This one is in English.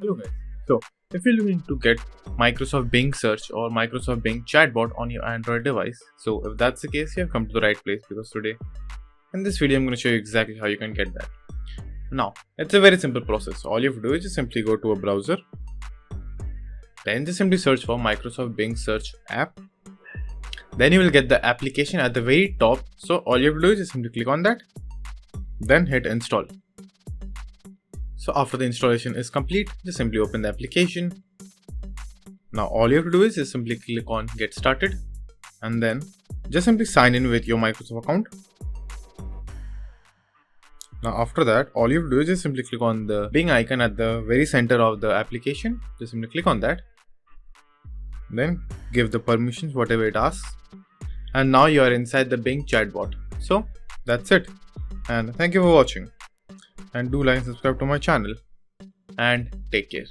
Hello guys. So if you're looking to get Microsoft Bing search or Microsoft Bing chatbot on your Android device, so if that's the case, you have come to the right place, because today in this video I'm going to show you exactly how you can get that. Now it's a very simple process. All you have to do is just simply go to a browser, then just simply search for Microsoft Bing search app. Then you will get the application at the very top. So all you have to do is just simply click on that, then hit install. So after the installation is complete, just simply open the application. Now all you have to do is just simply click on get started, and then just simply sign in with your Microsoft account. Now after that, all you have to do is just simply click on the Bing icon at the very center of the application. Just simply click on that, then give the permissions whatever it asks, and now you are inside the Bing chatbot. So that's it, and thank you for watching, and do like and subscribe to my channel, and take care.